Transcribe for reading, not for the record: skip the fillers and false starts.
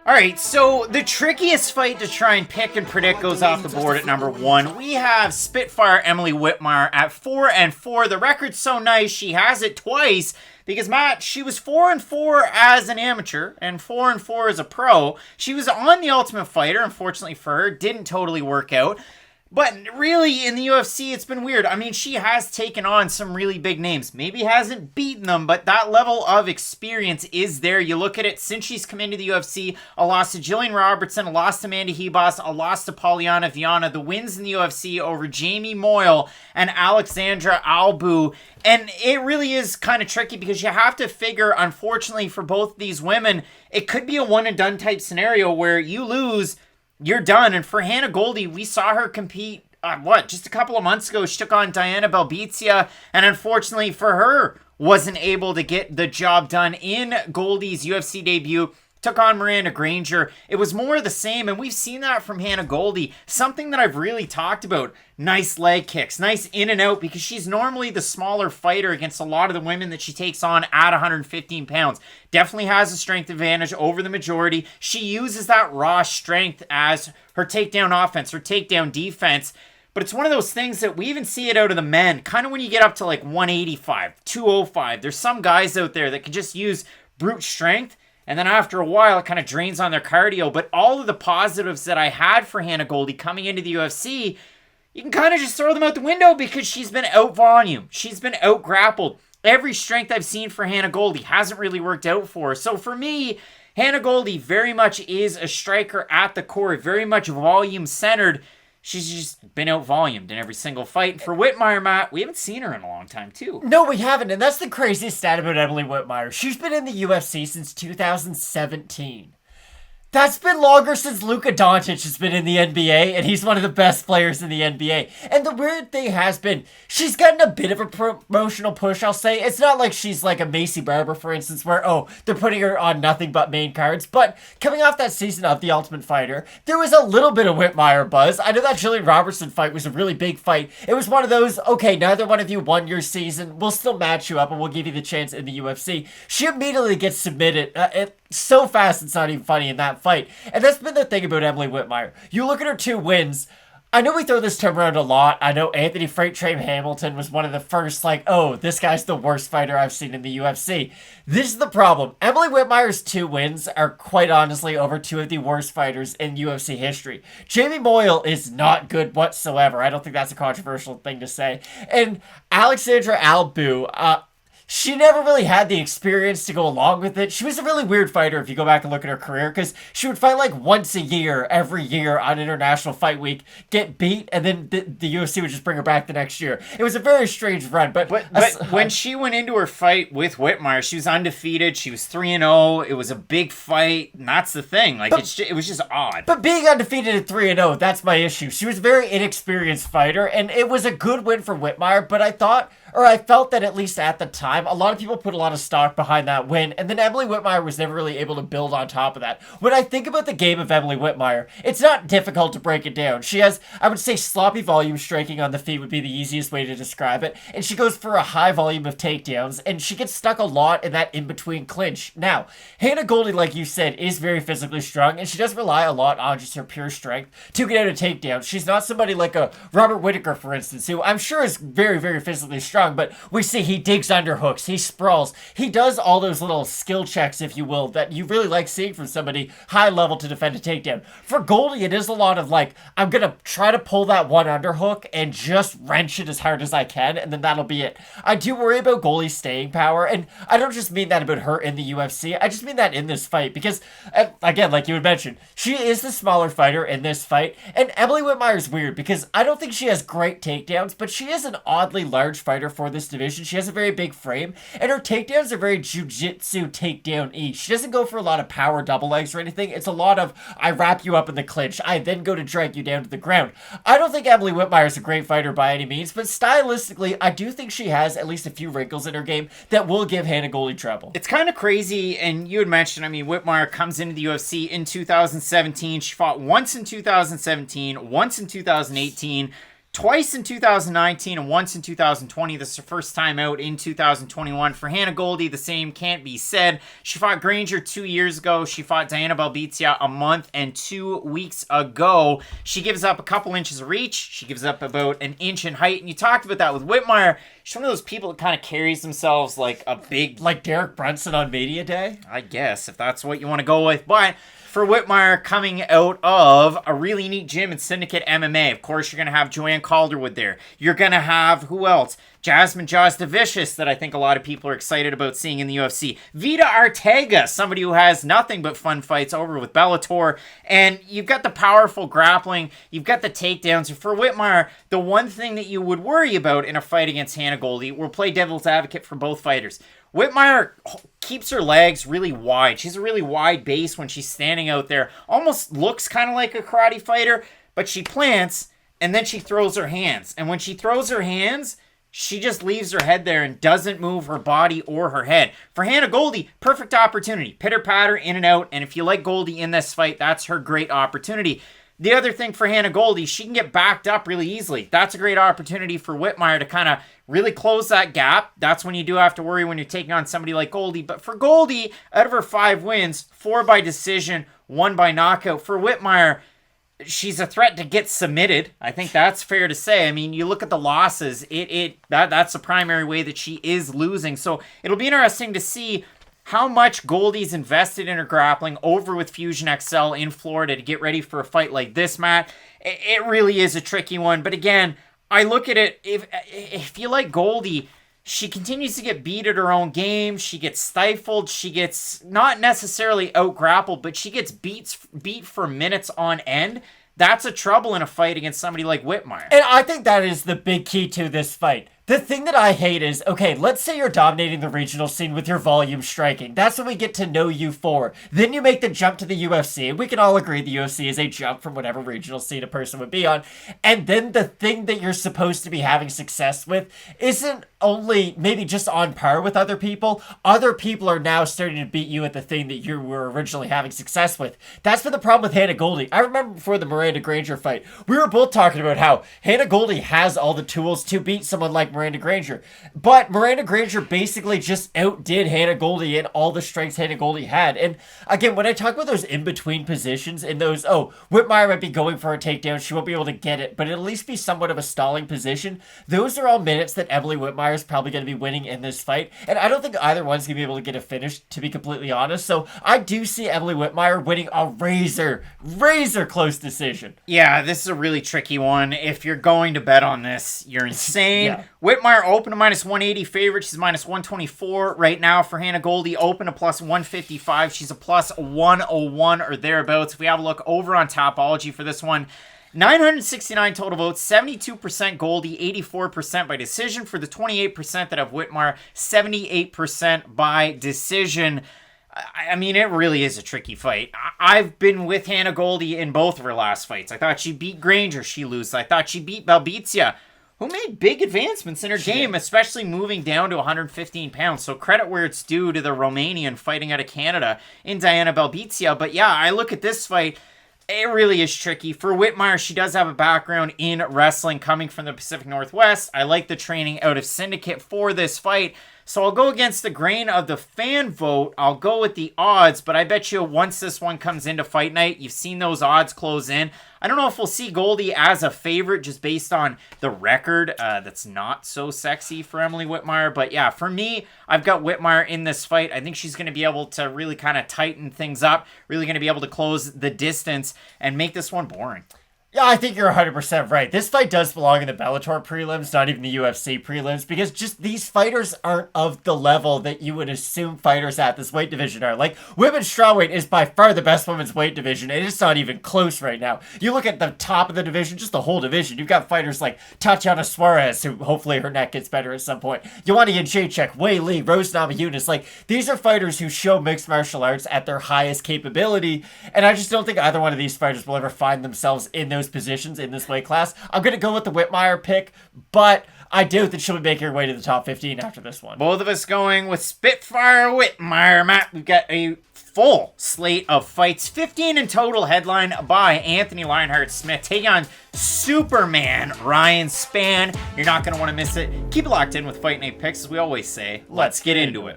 All right, so the trickiest fight to try and pick and predict goes off the board at number 1. We have Spitfire Emily Whitmire at 4-4. The record's so nice, she has it twice because, Matt, she was 4-4 as an amateur and 4-4 as a pro. She was on The Ultimate Fighter, unfortunately for her, didn't totally work out. But really, in the UFC, it's been weird. I mean, she has taken on some really big names. Maybe hasn't beaten them, but that level of experience is there. You look at it, since she's come into the UFC, a loss to Jillian Robertson, a loss to Mandy Hebos, a loss to Polyana Viana, the wins in the UFC over Jamie Moyle and Alexandra Albu. And it really is kind of tricky because you have to figure, unfortunately, for both these women, it could be a one-and-done type scenario where you lose, you're done. And for Hannah Goldy, we saw her compete, just a couple of months ago. She took on Diana Belbizia, and unfortunately for her, wasn't able to get the job done in Goldy's UFC debut. Took on Miranda Granger. It was more of the same, and we've seen that from Hannah Goldy. Something that I've really talked about. Nice leg kicks, nice in and out, because she's normally the smaller fighter against a lot of the women that she takes on at 115 pounds. Definitely has a strength advantage over the majority. She uses that raw strength as her takedown offense, her takedown defense. But it's one of those things that we even see it out of the men. Kind of when you get up to like 185, 205. There's some guys out there that can just use brute strength, and then after a while, it kind of drains on their cardio. But all of the positives that I had for Hannah Goldy coming into the UFC, you can kind of just throw them out the window because she's been out-volumed. She's been out-grappled. Every strength I've seen for Hannah Goldy hasn't really worked out for her. So for me, Hannah Goldy very much is a striker at the core, very much volume-centered. She's just been out-volumed in every single fight. For Whitmire, Matt, we haven't seen her in a long time, too. No, we haven't, and that's the craziest stat about Emily Whitmire. She's been in the UFC since 2017. That's been longer since Luka Doncic has been in the NBA, and he's one of the best players in the NBA. And the weird thing has been, she's gotten a bit of a promotional push, I'll say. It's not like she's like a Macy Barber, for instance, where, they're putting her on nothing but main cards. But coming off that season of The Ultimate Fighter, there was a little bit of Whitmire buzz. I know that Jillian Robertson fight was a really big fight. It was one of those, okay, neither one of you won your season. We'll still match you up, and we'll give you the chance in the UFC. She immediately gets submitted. So fast, it's not even funny in that fight. And that's been the thing about Emily Whitmire. You look at her 2 wins. I know we throw this term around a lot. I know Anthony Freight Train Hamilton was one of the first, this guy's the worst fighter I've seen in the UFC. This is the problem. Emily Whitmire's 2 wins are quite honestly over 2 of the worst fighters in UFC history. Jamie Moyle is not good whatsoever. I don't think that's a controversial thing to say. And Alexandra Albu, she never really had the experience to go along with it. She was a really weird fighter if you go back and look at her career, because she would fight once a year, every year on International Fight Week, get beat, and then the UFC would just bring her back the next year. It was a very strange run. But when she went into her fight with Whitmire, she was undefeated. She was 3-0. It was a big fight, and that's the thing. It was just odd. But being undefeated at 3-0, that's my issue. She was a very inexperienced fighter, and it was a good win for Whitmire, but I felt that at least at the time, a lot of people put a lot of stock behind that win, and then Emily Whitmire was never really able to build on top of that. When I think about the game of Emily Whitmire, it's not difficult to break it down. She has, I would say, sloppy volume striking on the feet would be the easiest way to describe it, and she goes for a high volume of takedowns, and she gets stuck a lot in that in-between clinch. Now, Hannah Goldy, like you said, is very physically strong, and she does rely a lot on just her pure strength to get out of takedowns. She's not somebody like a Robert Whittaker, for instance, who I'm sure is very, very physically strong, but we see he digs underhooks, he sprawls, he does all those little skill checks, if you will, that you really like seeing from somebody high level to defend a takedown. For Goldy, it is a lot of I'm gonna try to pull that one underhook and just wrench it as hard as I can, and then that'll be it. I do worry about Goldy's staying power, and I don't just mean that about her in the UFC, I just mean that in this fight, because, again, like you had mentioned, she is the smaller fighter in this fight, and Emily Whitmire is weird, because I don't think she has great takedowns, but she is an oddly large fighter for this division. She has a very big frame, and her takedowns are very jiu-jitsu takedown-y. She doesn't go for a lot of power double legs or anything. It's a lot of, I wrap you up in the clinch, I then go to drag you down to the ground. I don't think Emily Whitmire is a great fighter by any means, but stylistically, I do think she has at least a few wrinkles in her game that will give Hannah Goldy trouble. It's kind of crazy, and you had mentioned, Whitmire comes into the UFC in 2017. She fought once in 2017, once in 2018, twice in 2019 and once in 2020. This is her first time out in 2021. For Hannah Goldy, the same can't be said. She fought Granger 2 years ago. She fought Diana Belbizia a month and 2 weeks ago. She gives up a couple inches of reach. She gives up about an inch in height. And you talked about that with Whitmire. She's one of those people that kind of carries themselves like a big... Like Derek Brunson on Media Day? I guess, if that's what you want to go with. But... for Whitmire, coming out of a really neat gym in Syndicate MMA. Of course, you're going to have Joanne Calderwood there. You're going to have, who else? Jasmine Jaws DeVicious, that I think a lot of people are excited about seeing in the UFC. Vita Arteaga, somebody who has nothing but fun fights over with Bellator. And you've got the powerful grappling. You've got the takedowns. For Whitmire, the one thing that you would worry about in a fight against Hannah Goldy, we'll play devil's advocate for both fighters. Whitmire keeps her legs really wide. She's a really wide base when she's standing out there. Almost looks kind of like a karate fighter, but she plants, and then she throws her hands. And when she throws her hands, she just leaves her head there and doesn't move her body or her head. For Hannah Goldy, perfect opportunity. Pitter-patter, in and out. And if you like Goldy in this fight, that's her great opportunity. The other thing for Hannah Goldy, she can get backed up really easily. That's a great opportunity for Whitmire to kind of really close that gap. That's when you do have to worry when you're taking on somebody like Goldy. But for Goldy, out of her 5 wins, 4 by decision, 1 by knockout. For Whitmire, she's a threat to get submitted. I think that's fair to say. I mean, you look at the losses, that's the primary way that she is losing. So it'll be interesting to see how much Goldy's invested in her grappling over with Fusion XL in Florida to get ready for a fight like this, Matt. It really is a tricky one. But again, I look at it, if you like Goldy, she continues to get beat at her own game. She gets stifled. She gets not necessarily out-grappled, but she gets beat for minutes on end. That's a trouble in a fight against somebody like Whitmire. And I think that is the big key to this fight. The thing that I hate is, okay, let's say you're dominating the regional scene with your volume striking. That's when we get to know you for. Then you make the jump to the UFC, and we can all agree the UFC is a jump from whatever regional scene a person would be on. And then the thing that you're supposed to be having success with isn't only maybe just on par with other people. Other people are now starting to beat you at the thing that you were originally having success with. That's been the problem with Hannah Goldy. I remember before the Miranda Granger fight, we were both talking about how Hannah Goldy has all the tools to beat someone like Miranda Granger. But Miranda Granger basically just outdid Hannah Goldy in all the strengths Hannah Goldy had. And again, when I talk about those in-between positions and those, Whitmire might be going for a takedown, she won't be able to get it, but it'll at least be somewhat of a stalling position. Those are all minutes that Emily Whitmire is probably going to be winning in this fight. And I don't think either one's going to be able to get a finish, to be completely honest. So I do see Emily Whitmire winning a razor close decision. Yeah, this is a really tricky one. If you're going to bet on this, you're insane. Yeah. Whitmire open to minus 180 favorite. She's minus 124 right now. For Hannah Goldy, open to plus 155. She's a plus 101 or thereabouts. If we have a look over on Topology for this one, 969 total votes, 72% Goldy, 84% by decision. For the 28% that have Whitmire, 78% by decision. I mean, it really is a tricky fight. I've been with Hannah Goldy in both of her last fights. I thought she beat Granger, she loses. I thought she beat Belbizia, who made big advancements in her game, especially moving down to 115 pounds. So credit where it's due to the Romanian fighting out of Canada in Diana Belbizia. But yeah, I look at this fight, it really is tricky. For Whitmire, she does have a background in wrestling coming from the Pacific Northwest. I like the training out of Syndicate for this fight. So I'll go against the grain of the fan vote. I'll go with the odds, but I bet you once this one comes into Fight Night, you've seen those odds close in. I don't know if we'll see Goldy as a favorite just based on the record. That's not so sexy for Emily Whitmire. But yeah, for me, I've got Whitmire in this fight. I think she's going to be able to really kind of tighten things up, really going to be able to close the distance and make this one boring. Yeah, I think you're 100% right. This fight does belong in the Bellator prelims, not even the UFC prelims, because just these fighters aren't of the level that you would assume fighters at this weight division are. Like, women's strawweight is by far the best women's weight division, and it's not even close right now. You look at the top of the division, just the whole division, you've got fighters like Tatiana Suarez, who hopefully her neck gets better at some point, Joanna Jędrzejczyk, Wei Li, Rose Namajunas. Like, these are fighters who show mixed martial arts at their highest capability, and I just don't think either one of these fighters will ever find themselves in those positions in this weight class. I'm going to go with the Whitmire pick, but I do think she'll be making her way to the top 15 after this one. Both of us going with Spitfire Whitmire. Matt, we've got a full slate of fights, 15 in total, headlined by Anthony Lionheart-Smith taking on Superman Ryan Spann. You're not going to want to miss it. Keep it locked in with Fight Night Picks, as we always say. Let's get into it.